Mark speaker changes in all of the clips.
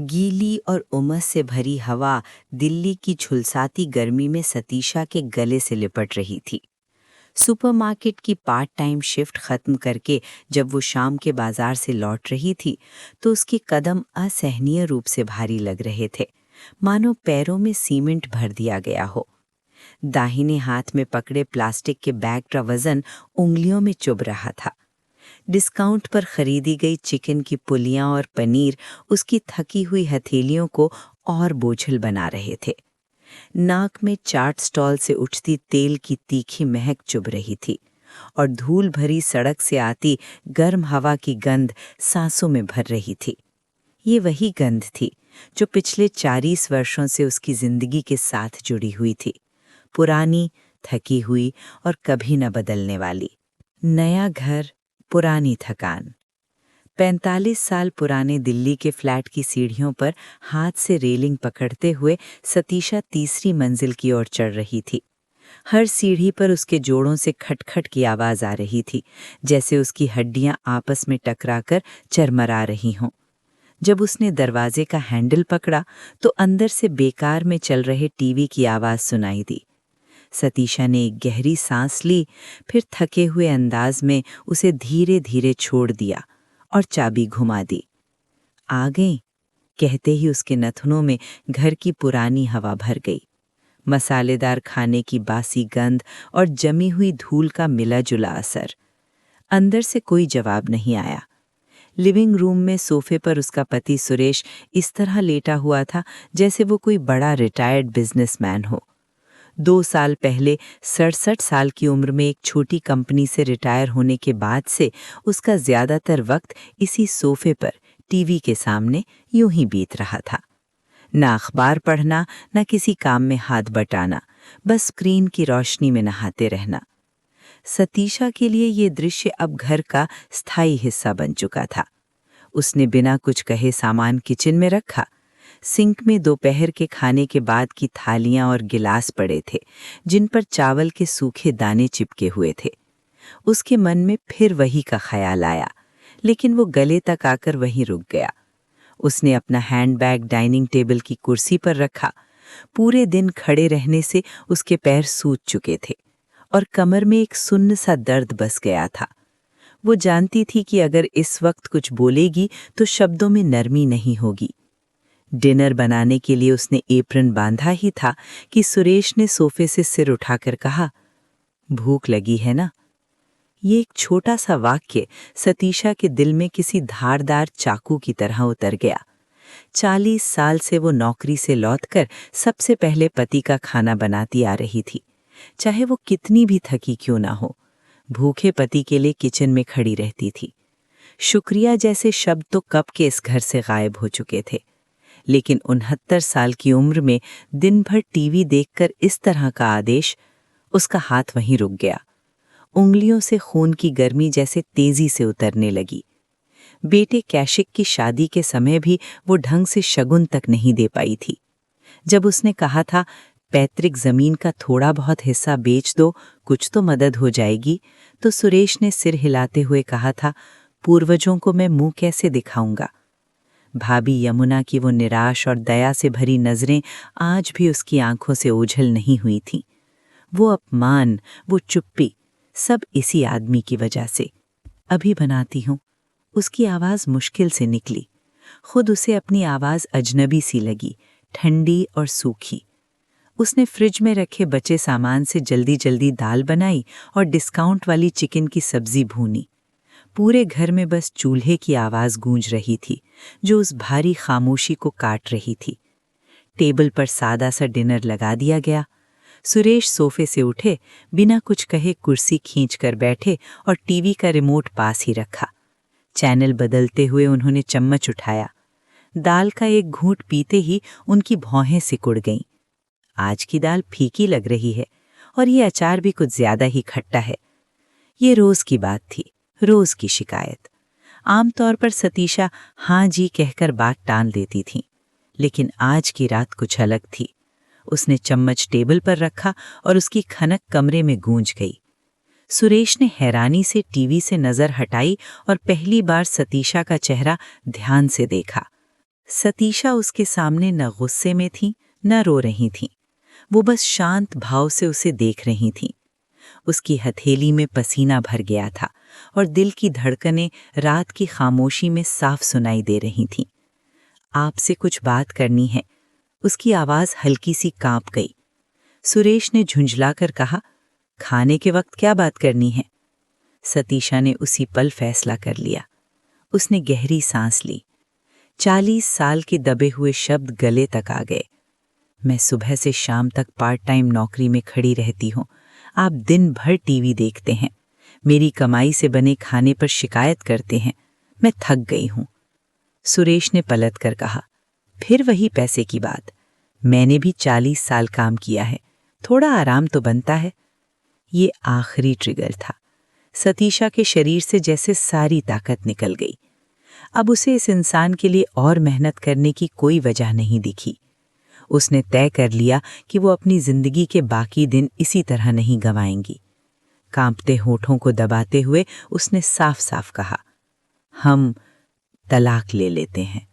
Speaker 1: गीली और उमस से भरी हवा दिल्ली की झुलसाती गर्मी में सतीशा के गले से लिपट रही थी। सुपरमार्केट की पार्ट टाइम शिफ्ट खत्म करके जब वो शाम के बाजार से लौट रही थी तो उसके कदम असहनीय रूप से भारी लग रहे थे, मानो पैरों में सीमेंट भर दिया गया हो। दाहिने हाथ में पकड़े प्लास्टिक के बैग का वजन उंगलियों में चुभ रहा था। डिस्काउंट पर खरीदी गई चिकन की पुलियां और पनीर उसकी थकी हुई हथेलियों को और बोझिल बना रहे थे। नाक में चाट स्टॉल से उठती तेल की तीखी महक चुभ रही थी और धूल भरी सड़क से आती गर्म हवा की गंध सांसों में भर रही थी। ये वही गंध थी जो पिछले 40 वर्षों से उसकी जिंदगी के साथ जुड़ी हुई थी, पुरानी, थकी हुई और कभी न बदलने वाली। नया घर, पुरानी थकान। 45 साल पुराने दिल्ली के फ्लैट की सीढ़ियों पर हाथ से रेलिंग पकड़ते हुए सतीशा तीसरी मंजिल की ओर चढ़ रही थी। हर सीढ़ी पर उसके जोड़ों से खटखट की आवाज आ रही थी, जैसे उसकी हड्डियां आपस में टकराकर चरमरा रही हों। जब उसने दरवाजे का हैंडल पकड़ा तो अंदर से बेकार में चल रहे टीवी की आवाज सुनाई दी। सतीशा ने एक गहरी सांस ली, फिर थके हुए अंदाज में उसे धीरे धीरे छोड़ दिया और चाबी घुमा दी। आ गई, कहते ही उसके नथुनों में घर की पुरानी हवा भर गई। मसालेदार खाने की बासी गंध और जमी हुई धूल का मिला जुला असर। अंदर से कोई जवाब नहीं आया। लिविंग रूम में सोफे पर उसका पति सुरेश इस तरह लेटा हुआ था जैसे वो कोई बड़ा रिटायर्ड बिजनेसमैन हो। 2 साल पहले 67 साल की उम्र में एक छोटी कंपनी से रिटायर होने के बाद से उसका ज्यादातर वक्त इसी सोफे पर टीवी के सामने यूं ही बीत रहा था। ना अखबार पढ़ना, ना किसी काम में हाथ बटाना, बस स्क्रीन की रोशनी में नहाते रहना। सतीशा के लिए ये दृश्य अब घर का स्थायी हिस्सा बन चुका था। उसने बिना कुछ कहे सामान किचन में रखा। सिंक में दोपहर के खाने के बाद की थालियां और गिलास पड़े थे, जिन पर चावल के सूखे दाने चिपके हुए थे। उसके मन में फिर वही का ख्याल आया, लेकिन वो गले तक आकर वहीं रुक गया। उसने अपना हैंडबैग डाइनिंग टेबल की कुर्सी पर रखा। पूरे दिन खड़े रहने से उसके पैर सूज चुके थे और कमर में एक सुन्न सा दर्द बस गया था। वो जानती थी कि अगर इस वक्त कुछ बोलेगी तो शब्दों में नरमी नहीं होगी। डिनर बनाने के लिए उसने एप्रन बांधा ही था कि सुरेश ने सोफे से सिर उठाकर कहा, भूख लगी है ना? ये एक छोटा सा वाक्य सतीशा के दिल में किसी धारदार चाकू की तरह उतर गया। 40 साल से वो नौकरी से लौटकर सबसे पहले पति का खाना बनाती आ रही थी, चाहे वो कितनी भी थकी क्यों ना हो। भूखे पति के लिए किचन में खड़ी रहती थी। शुक्रिया जैसे शब्द तो कब के इस घर से गायब हो चुके थे, लेकिन 69 साल की उम्र में दिन भर टीवी देखकर इस तरह का आदेश, उसका हाथ वहीं रुक गया। उंगलियों से खून की गर्मी जैसे तेजी से उतरने लगी। बेटे कैशिक की शादी के समय भी वो ढंग से शगुन तक नहीं दे पाई थी। जब उसने कहा था, पैतृक जमीन का थोड़ा बहुत हिस्सा बेच दो, कुछ तो मदद हो जाएगी, तो सुरेश ने सिर हिलाते हुए कहा था, पूर्वजों को मैं मुंह कैसे दिखाऊंगा। भाभी यमुना की वो निराश और दया से भरी नजरें आज भी उसकी आंखों से ओझल नहीं हुई थीं। वो अपमान, वो चुप्पी, सब इसी आदमी की वजह से। अभी बनाती हूँ। उसकी आवाज मुश्किल से निकली। खुद उसे अपनी आवाज अजनबी सी लगी, ठंडी और सूखी। उसने फ्रिज में रखे बचे सामान से जल्दी जल्दी दाल बनाई और डिस्काउंट वाली चिकन की सब्जी भूनी। पूरे घर में बस चूल्हे की आवाज गूंज रही थी, जो उस भारी खामोशी को काट रही थी। टेबल पर सादा सा डिनर लगा दिया गया। सुरेश सोफे से उठे, बिना कुछ कहे कुर्सी खींच कर बैठे और टीवी का रिमोट पास ही रखा। चैनल बदलते हुए उन्होंने चम्मच उठाया। दाल का एक घूंट पीते ही उनकी भौहें सिकुड़ गईं। आज की दाल फीकी लग रही है और ये अचार भी कुछ ज्यादा ही खट्टा है। ये रोज की बात थी, रोज की शिकायत। आमतौर पर सतीशा हाँ जी कहकर बात टाल देती थी, लेकिन आज की रात कुछ अलग थी। उसने चम्मच टेबल पर रखा और उसकी खनक कमरे में गूंज गई। सुरेश ने हैरानी से टीवी से नजर हटाई और पहली बार सतीशा का चेहरा ध्यान से देखा।
Speaker 2: सतीशा उसके सामने न गुस्से में थी न रो रही थीं। वो बस शांत भाव से उसे देख रही थीं। उसकी हथेली में पसीना भर गया था और दिल की धड़कनें रात की खामोशी में साफ सुनाई दे रही थीं। आपसे कुछ बात करनी है। उसकी आवाज हल्की सी कांप गई। सुरेश ने झुंझलाकर कहा, खाने के वक्त क्या बात करनी है? सतीशा ने उसी पल फैसला कर लिया। उसने गहरी सांस ली। 40 साल के दबे हुए शब्द गले तक आ गए। मैं सुबह से शाम तक पार्ट टाइम नौकरी में खड़ी रहती हूँ। आप दिन भर टीवी देखते हैं, मेरी कमाई से बने खाने पर शिकायत करते हैं। मैं थक गई हूँ। सुरेश ने पलट कर कहा, फिर वही पैसे की बात। मैंने भी 40 साल काम किया है, थोड़ा आराम तो बनता है। ये आखिरी ट्रिगर था। सतीशा के शरीर से जैसे सारी ताकत निकल गई। अब उसे इस इंसान के लिए और मेहनत करने की कोई वजह नहीं दिखी। उसने तय कर लिया कि वो अपनी जिंदगी के बाकी दिन इसी तरह नहीं गंवाएंगी। कांपते होठों को दबाते हुए उसने साफ साफ कहा, हम तलाक ले लेते हैं।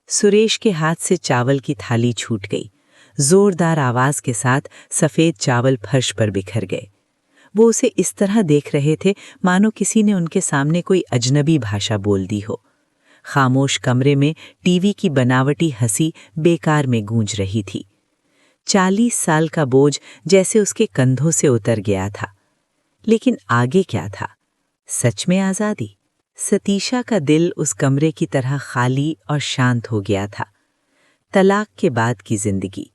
Speaker 2: सुरेश के हाथ से चावल की थाली छूट गई। जोरदार आवाज के साथ सफेद चावल फर्श पर बिखर गए। वो उसे इस तरह देख रहे थे मानो किसी ने उनके सामने कोई अजनबी भाषा बोल दी हो। खामोश कमरे में टीवी की बनावटी हंसी बेकार में गूंज रही थी। 40 साल का बोझ जैसे उसके कंधों से उतर गया था। लेकिन आगे क्या था? सच में आजादी? सतीशा का दिल उस कमरे की तरह खाली और शांत हो गया था। तलाक के बाद की जिंदगी।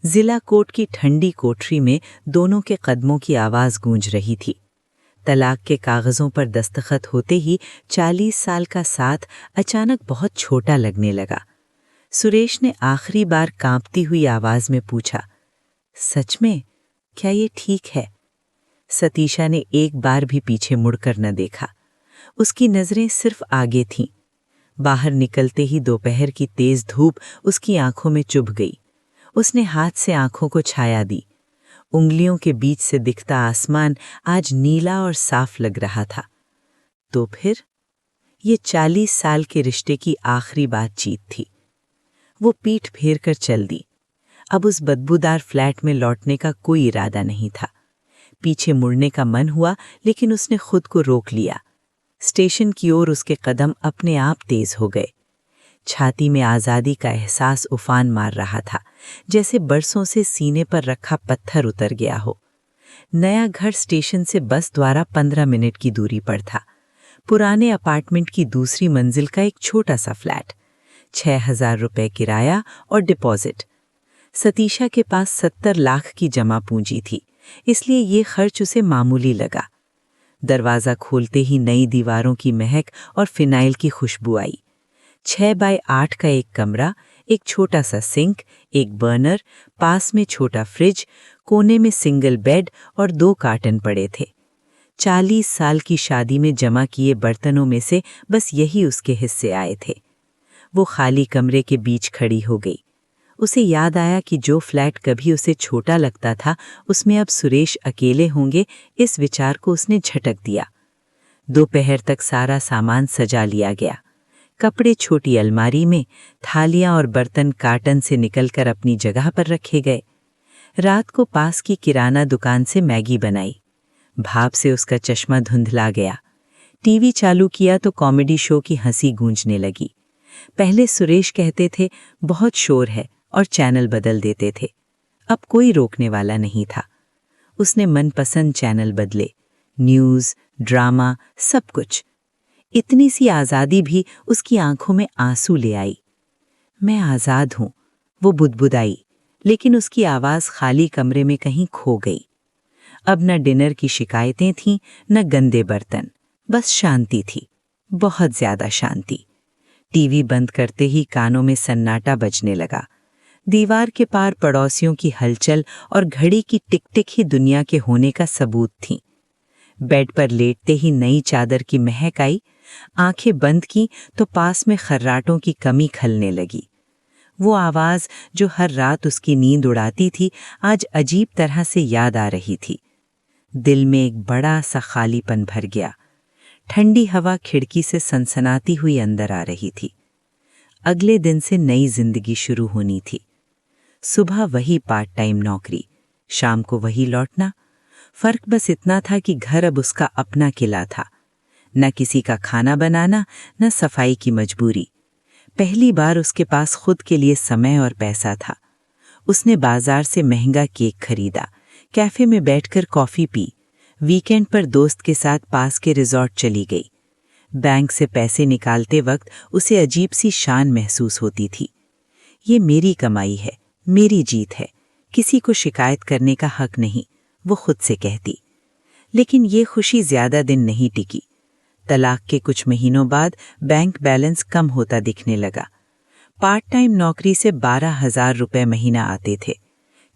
Speaker 2: जिला कोर्ट की ठंडी कोठरी में दोनों के कदमों की आवाज गूंज रही थी। तलाक के कागजों पर दस्तखत होते ही 40 साल का साथ अचानक बहुत छोटा लगने लगा। सुरेश ने आखिरी बार कांपती हुई आवाज में पूछा, सच में क्या ये ठीक है? सतीशा ने एक बार भी पीछे मुड़कर न देखा। उसकी नजरें सिर्फ आगे थीं। बाहर निकलते ही दोपहर की तेज धूप उसकी आंखों में चुभ गई। उसने हाथ से आंखों को छाया दी। उंगलियों के बीच से दिखता आसमान आज नीला और साफ लग रहा था। तो फिर ये 40 साल के रिश्ते की आखिरी बातचीत थी। वो पीठ फेर कर चल दी। अब उस बदबूदार फ्लैट में लौटने का कोई इरादा नहीं था। पीछे मुड़ने का मन हुआ, लेकिन उसने खुद को रोक लिया। स्टेशन की ओर उसके कदम अपने आप तेज हो गए। छाती में आजादी का एहसास उफान मार रहा था, जैसे बरसों से सीने पर रखा पत्थर उतर गया हो। नया घर स्टेशन से बस द्वारा 15 मिनट की दूरी पर था। पुराने अपार्टमेंट की दूसरी मंजिल का एक छोटा सा फ्लैट, 6,000 रुपए किराया और डिपॉजिट। सतीशा के पास 70 लाख की जमा पूंजी थी, इसलिए ये खर्च उसे मामूली लगा। दरवाजा खोलते ही नई दीवारों की महक और फिनाइल की खुशबू आई। 6 बाय 8 का एक कमरा, एक छोटा सा सिंक, एक बर्नर, पास में छोटा फ्रिज, कोने में सिंगल बेड और 2 कार्टन पड़े थे। 40 साल की शादी में जमा किए बर्तनों में से बस यही उसके हिस्से आए थे। वो खाली कमरे के बीच खड़ी हो गई। उसे याद आया कि जो फ्लैट कभी उसे छोटा लगता था, उसमें अब सुरेश अकेले होंगे। इस विचार को उसने झटक दिया। दोपहर तक सारा सामान सजा लिया गया। कपड़े छोटी अलमारी में, थालियां और बर्तन कार्टन से निकलकर अपनी जगह पर रखे गए। रात को पास की किराना दुकान से मैगी बनाई। भाप से उसका चश्मा धुंधला गया। टीवी चालू किया तो कॉमेडी शो की हंसी गूंजने लगी। पहले सुरेश कहते थे बहुत शोर है और चैनल बदल देते थे। अब कोई रोकने वाला नहीं था। उसने मनपसंद चैनल बदले, न्यूज़, ड्रामा, सब कुछ। इतनी सी आज़ादी भी उसकी आंखों में आंसू ले आई। मैं आज़ाद हूँ, वो बुदबुदाई, लेकिन उसकी आवाज़ खाली कमरे में कहीं खो गई। अब न डिनर की शिकायतें थीं, न गंदे बर्तन, बस शांति थी, बहुत ज्यादा शांति। टीवी बंद करते ही कानों में सन्नाटा बजने लगा। दीवार के पार पड़ोसियों की हलचल और घड़ी की टिक टिक ही दुनिया के होने का सबूत थी। बेड पर लेटते ही नई चादर की महक आई। आंखें बंद की तो पास में खर्राटों की कमी खलने लगी। वो आवाज जो हर रात उसकी नींद उड़ाती थी, आज अजीब तरह से याद आ रही थी। दिल में एक बड़ा सा खालीपन भर गया। ठंडी हवा खिड़की से सनसनाती हुई अंदर आ रही थी। अगले दिन से नई जिंदगी शुरू होनी थी। सुबह वही पार्ट टाइम नौकरी, शाम को वही लौटना। फर्क बस इतना था कि घर अब उसका अपना किला था। न किसी का खाना बनाना, न सफाई की मजबूरी। पहली बार उसके पास खुद के लिए समय और पैसा था। उसने बाजार से महंगा केक खरीदा, कैफे में बैठकर कॉफी पी, वीकेंड पर दोस्त के साथ पास के रिजॉर्ट चली गई। बैंक से पैसे निकालते वक्त उसे अजीब सी शान महसूस होती थी। ये मेरी कमाई है, मेरी जीत है, किसी को शिकायत करने का हक नहीं, वो खुद से कहती। लेकिन ये खुशी ज्यादा दिन नहीं टिकी। तलाक के कुछ महीनों बाद बैंक बैलेंस कम होता दिखने लगा। पार्ट टाइम नौकरी से 12,000 रुपए महीना आते थे।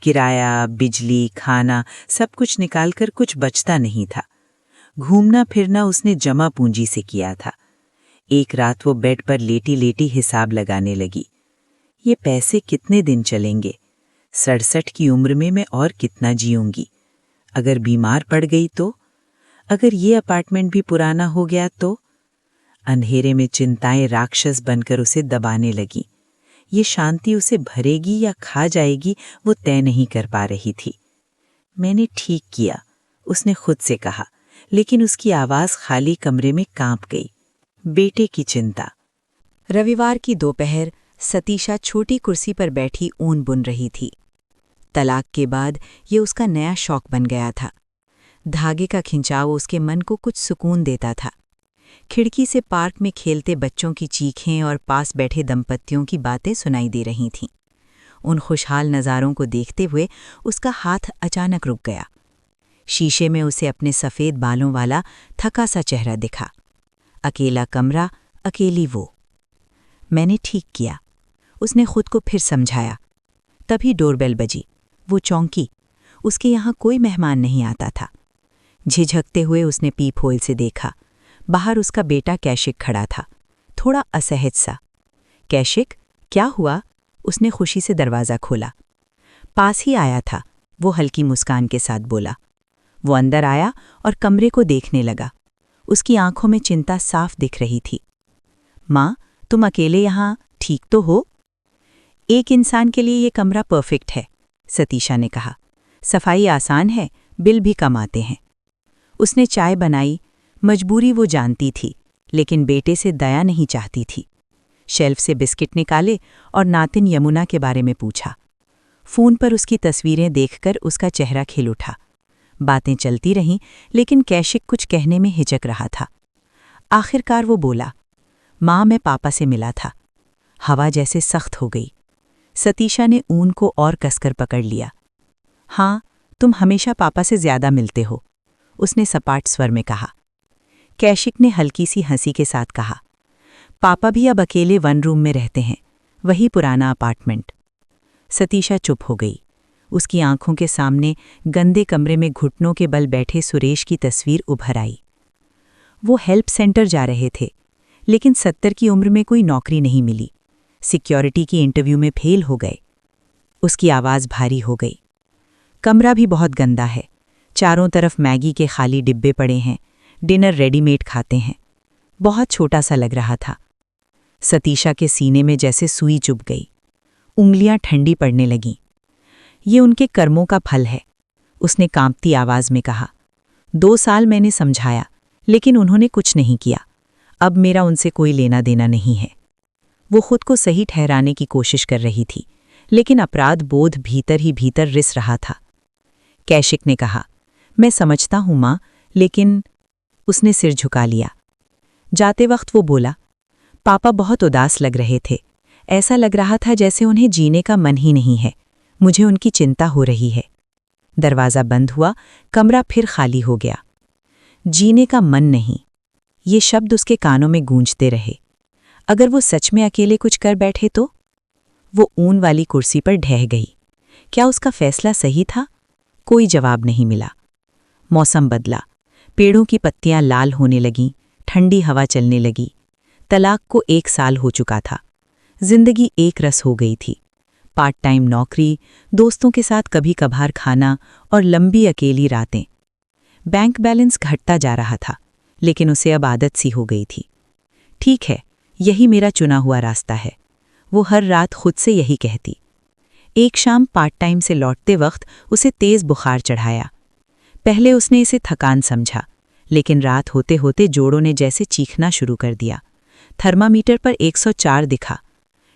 Speaker 2: किराया, बिजली, खाना सब कुछ निकालकर कुछ बचता नहीं था। घूमना फिरना उसने जमा पूंजी से किया था। एक रात वो बेड पर लेटी लेटी हिसाब लगाने लगी। ये पैसे कितने दिन चलेंगे? 67 की उम्र में मैं और कितना जीऊंगी? अगर बीमार पड़ गई तो? अगर ये अपार्टमेंट भी पुराना हो गया तो? अंधेरे में चिंताएं राक्षस बनकर उसे दबाने लगी। ये शांति उसे भरेगी या खा जाएगी, वो तय नहीं कर पा रही थी। मैंने ठीक किया, उसने खुद से कहा, लेकिन उसकी आवाज खाली कमरे में कांप गई। बेटे की चिंता।
Speaker 1: रविवार की दोपहर सतीशा छोटी कुर्सी पर बैठी ऊन बुन रही थी। तलाक के बाद ये उसका नया शौक बन गया था। धागे का खिंचाव उसके मन को कुछ सुकून देता था। खिड़की से पार्क में खेलते बच्चों की चीखें और पास बैठे दंपत्तियों की बातें सुनाई दे रही थीं। उन खुशहाल नज़ारों को देखते हुए उसका हाथ अचानक रुक गया। शीशे में उसे अपने सफ़ेद बालों वाला थका सा चेहरा दिखा। अकेला कमरा, अकेली वो। मैंने ठीक किया, उसने खुद को फिर समझाया। तभी डोरबेल बजी। वो चौंकी। उसके यहाँ कोई मेहमान नहीं आता था। झिझकते हुए उसने पीप होल से देखा। बाहर उसका बेटा कैशिक खड़ा था, थोड़ा असहज सा। कैशिक, क्या हुआ? उसने खुशी से दरवाज़ा खोला। पास ही आया था, वो हल्की मुस्कान के साथ बोला। वो अंदर आया और कमरे को देखने लगा। उसकी आंखों में चिंता साफ दिख रही थी। माँ, तुम अकेले यहाँ ठीक तो हो? एक इंसान के लिए ये कमरा परफेक्ट है, सतीशा ने कहा। सफाई आसान है, बिल भी कम आते हैं। उसने चाय बनाई। मजबूरी वो जानती थी, लेकिन बेटे से दया नहीं चाहती थी। शेल्फ से बिस्किट निकाले और नातिन यमुना के बारे में पूछा। फ़ोन पर उसकी तस्वीरें देखकर उसका चेहरा खिल उठा। बातें चलती रहीं, लेकिन कैशिक कुछ कहने में हिचक रहा था। आखिरकार वो बोला, माँ, मैं पापा से मिला था। हवा जैसे सख्त हो गई। सतीशा ने ऊन को और कसकर पकड़ लिया। हाँ, तुम हमेशा पापा से ज्यादा मिलते हो, उसने सपाट स्वर में कहा। कैशिक ने हल्की सी हंसी के साथ कहा, पापा भी अब अकेले वन रूम में रहते हैं, वही पुराना अपार्टमेंट। सतीशा चुप हो गई। उसकी आंखों के सामने गंदे कमरे में घुटनों के बल बैठे सुरेश की तस्वीर उभर आई। वो हेल्प सेंटर जा रहे थे, लेकिन 70 की उम्र में कोई नौकरी नहीं मिली। सिक्योरिटी की इंटरव्यू में फेल हो गए। उसकी आवाज़ भारी हो गई। कमरा भी बहुत गंदा है। चारों तरफ मैगी के खाली डिब्बे पड़े हैं। डिनर रेडीमेड खाते हैं। बहुत छोटा सा लग रहा था। सतीशा के सीने में जैसे सुई चुभ गई। उंगलियां ठंडी पड़ने लगीं। ये उनके कर्मों का फल है, उसने कांपती आवाज में कहा। 2 साल मैंने समझाया, लेकिन उन्होंने कुछ नहीं किया। अब मेरा उनसे कोई लेना देना नहीं है। वो खुद को सही ठहराने की कोशिश कर रही थी, लेकिन अपराध बोध भीतर ही भीतर रिस रहा था। कैशिक ने कहा, मैं समझता हूं माँ, लेकिन उसने सिर झुका लिया। जाते वक्त वो बोला, पापा बहुत उदास लग रहे थे। ऐसा लग रहा था जैसे उन्हें जीने का मन ही नहीं है। मुझे उनकी चिंता हो रही है। दरवाज़ा बंद हुआ। कमरा फिर खाली हो गया। जीने का मन नहीं, ये शब्द उसके कानों में गूंजते रहे। अगर वो सच में अकेले कुछ कर बैठे तो? वो ऊन वाली कुर्सी पर ढह गई। क्या उसका फैसला सही था? कोई जवाब नहीं मिला। मौसम बदला। पेड़ों की पत्तियां लाल होने लगीं, ठंडी हवा चलने लगी। तलाक को 1 साल हो चुका था। जिंदगी एक रस हो गई थी। पार्ट टाइम नौकरी, दोस्तों के साथ कभी कभार खाना और लंबी अकेली रातें। बैंक बैलेंस घटता जा रहा था, लेकिन उसे अब आदत सी हो गई थी। ठीक है, यही मेरा चुना हुआ रास्ता है।
Speaker 2: वो हर रात खुद से यही कहती। एक शाम पार्ट टाइम से लौटते वक्त उसे तेज बुखार चढ़ाया। पहले उसने इसे थकान समझा, लेकिन रात होते होते जोड़ों ने जैसे चीखना शुरू कर दिया। थर्मामीटर पर 104 दिखा।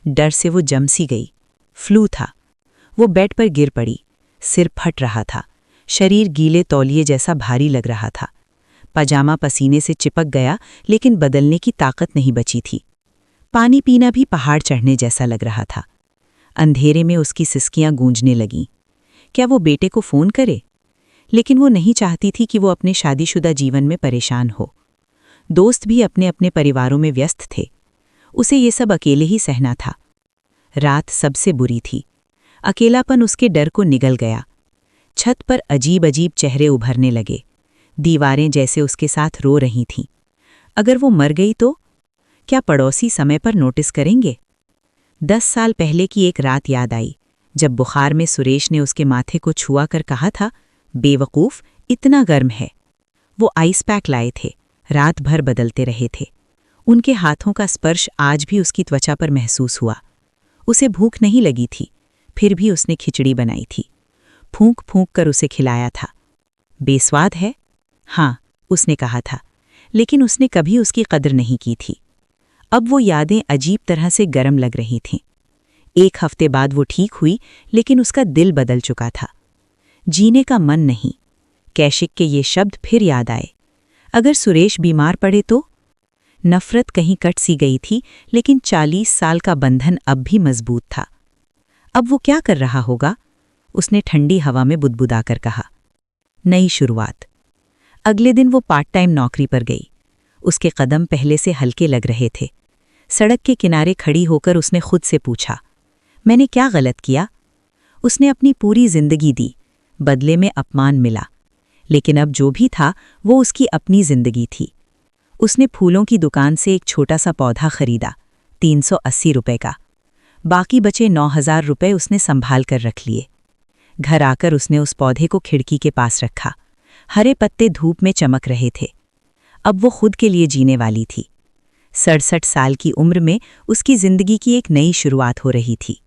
Speaker 2: डर से वो जम सी गई। फ्लू था। वो बेड पर गिर पड़ी। सिर फट रहा था। शरीर गीले तौलिए जैसा भारी लग रहा था। पजामा पसीने से चिपक गया, लेकिन बदलने की ताकत नहीं बची थी। पानी पीना भी पहाड़ चढ़ने जैसा लग रहा था। अंधेरे में उसकी सिसकियां गूंजने लगीं। क्या वो बेटे को फोन करे? लेकिन वो नहीं चाहती थी कि वो अपने शादीशुदा जीवन में परेशान हो। दोस्त भी अपने अपने परिवारों में व्यस्त थे। उसे ये सब अकेले ही सहना था। रात सबसे बुरी थी। अकेलापन उसके डर को निगल गया। छत पर अजीब अजीब चेहरे उभरने लगे। दीवारें जैसे उसके साथ रो रही थीं। अगर वो मर गई तो? क्या पड़ोसी समय पर नोटिस करेंगे? 10 साल पहले की एक रात याद आई, जब बुखार में सुरेश ने उसके माथे को छुआ कर कहा था, बेवकूफ, इतना गर्म है। वो आइस पैक लाए थे, रात भर बदलते रहे थे। उनके हाथों का स्पर्श आज भी उसकी त्वचा पर महसूस हुआ। उसे भूख नहीं लगी थी, फिर भी उसने खिचड़ी बनाई थी। फूंक फूंक कर उसे खिलाया था। बेस्वाद है? हाँ, उसने कहा था, लेकिन उसने कभी उसकी कदर नहीं की थी। अब वो यादें अजीब तरह से गर्म लग रही थीं। 1 हफ्ते बाद वो ठीक हुई, लेकिन उसका दिल बदल चुका था। जीने का मन नहीं। कैशिक के ये शब्द फिर याद आए। अगर सुरेश बीमार पड़े तो? नफरत कहीं कट सी गई थी, लेकिन 40 साल का बंधन अब भी मजबूत था। अब वो क्या कर रहा होगा? उसने ठंडी हवा में बुदबुदाकर कहा। नई शुरुआत। अगले दिन वो पार्ट टाइम नौकरी पर गई। उसके कदम पहले से हल्के लग रहे थे। सड़क के किनारे खड़ी होकर उसने खुद से पूछा, मैंने क्या गलत किया? उसने अपनी पूरी जिंदगी दी, बदले में अपमान मिला। लेकिन अब जो भी था, वो उसकी अपनी जिंदगी थी। उसने फूलों की दुकान से एक छोटा सा पौधा खरीदा, 380 रुपए का। बाकी बचे 9,000 रुपए उसने संभाल कर रख लिए। घर आकर उसने उस पौधे को खिड़की के पास रखा। हरे पत्ते धूप में चमक रहे थे। अब वो खुद के लिए जीने वाली थी। 67 साल की उम्र में उसकी जिंदगी की एक नई शुरुआत हो रही थी।